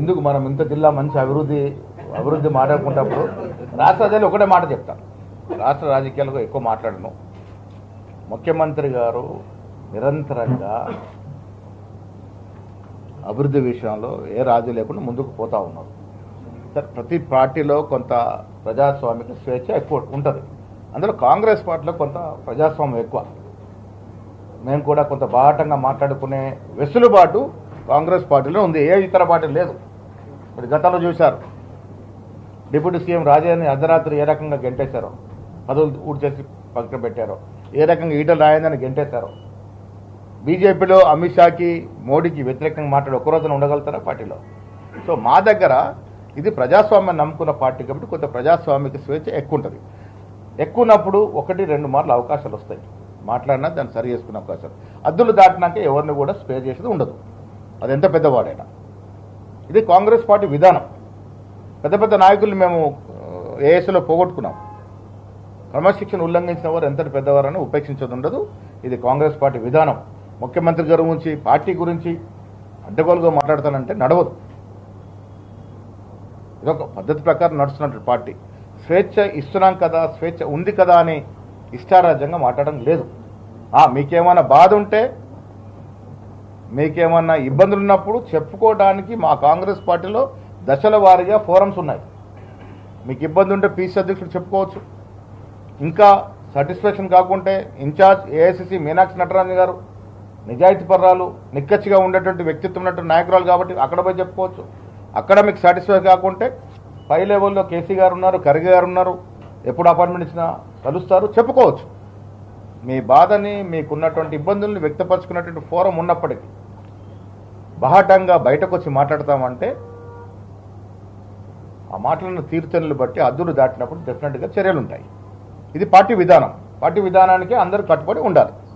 ఎందుకు మనం ఇంత జిల్లా మంచి అభివృద్ధి మాట్లాడుకుంటప్పుడు రాష్ట్ర రాజకీయాలు ఒకటే మాట చెప్తాను. రాష్ట్ర రాజకీయాలకు ఎక్కువ మాట్లాడను. ముఖ్యమంత్రి గారు నిరంతరంగా అభివృద్ధి విషయంలో ఏ రాజు లేకుండా ముందుకు పోతూ ఉన్నారు. సరే, ప్రతి పార్టీలో కొంత ప్రజాస్వామిక స్వేచ్ఛ ఎక్కువ ఉంటుంది. అందులో కాంగ్రెస్ పార్టీలో కొంత ప్రజాస్వామ్యం ఎక్కువ. మేము కూడా కొంత బాహటంగా మాట్లాడుకునే వెసులుబాటు కాంగ్రెస్ పార్టీలో ఉంది, ఏ ఇతర పార్టీలు లేదు. మరి గతంలో చూశారు, డిప్యూటీ సీఎం రాజేంద్రని అర్ధరాత్రి ఏ రకంగా గెంటేశారో, పదవులు ఊడ్చేసి పక్కన పెట్టారో, ఏ రకంగా ఈటల రాజేంద్రని గెంటేశారో. బీజేపీలో అమిత్ షాకి మోడీకి వ్యతిరేకంగా మాట్లాడి ఒక్కరోజున ఉండగలుగుతారా పార్టీలో? సో మా దగ్గర ఇది ప్రజాస్వామ్యం నమ్ముకున్న పార్టీ కాబట్టి కొంత ప్రజాస్వామిక స్వేచ్ఛ ఎక్కువ ఉంటుంది. ఎక్కువ ఉన్నప్పుడు 1-2 మార్లు అవకాశాలు వస్తాయి, మాట్లాడినా దాన్ని సరి చేసుకునే అవకాశాలు. అద్దులు దాటినాక ఎవరిని కూడా స్పేర్ చేసేది ఉండదు, అది ఎంత పెద్దవాడైనా. ఇది కాంగ్రెస్ పార్టీ విధానం. పెద్ద పెద్ద నాయకులు మేము ఏఎస్లో పోగొట్టుకున్నాం. క్రమశిక్షణ ఉల్లంఘించిన వారు ఎంతటి పెద్దవారని ఉపేక్షించదు ఉండదు. ఇది కాంగ్రెస్ పార్టీ విధానం. ముఖ్యమంత్రి గారి గురించి, పార్టీ గురించి అడ్డగోలుగా మాట్లాడతానంటే నడవదు. ఇదొక పద్ధతి ప్రకారం నడుస్తున్నట్టు పార్టీ. స్వేచ్ఛ ఇస్తున్నాం కదా, స్వేచ్ఛ ఉంది కదా అని ఇష్టారాజ్యంగా మాట్లాడడం లేదు. మీకేమైనా బాధ ఉంటే, మీకేమన్నా ఇబ్బందులు ఉన్నప్పుడు చెప్పుకోవడానికి మా కాంగ్రెస్ పార్టీలో దశల వారీగా ఫోరమ్స్ ఉన్నాయి. మీకు ఇబ్బంది ఉంటే పీసీ అధ్యక్షుడు చెప్పుకోవచ్చు. ఇంకా సాటిస్ఫాక్షన్ కాకుంటే ఇన్ఛార్జ్ ఏఐసిసి మీనాక్షి నటరాజన్ గారు నిజాయితీ పర్రాలు, నిక్కచ్చిగా ఉండేటువంటి వ్యక్తిత్వం ఉన్నటువంటి నాయకురాలు కాబట్టి అక్కడ పోయి చెప్పుకోవచ్చు. అక్కడ మీకు సాటిస్ఫై కాకుంటే పై లెవెల్లో కేసీ గారు ఉన్నారు, ఖర్గే గారు ఉన్నారు, ఎప్పుడు అపాయింట్మెంట్ ఇచ్చినా కలుస్తారు, చెప్పుకోవచ్చు. మీ బాధని, మీకున్నటువంటి ఇబ్బందుల్ని వ్యక్తపరచుకున్నటువంటి ఫోరం ఉన్నప్పటికీ బహాటంగా బయటకు వచ్చి మాట్లాడతామంటే ఆ మాటలను తీరుతెన్నులు బట్టి అద్దులు దాటినప్పుడు డెఫినెట్గా చర్యలు ఉంటాయి. ఇది పార్టీ విధానం. పార్టీ విధానానికి అందరూ కట్టుబడి ఉండాలి.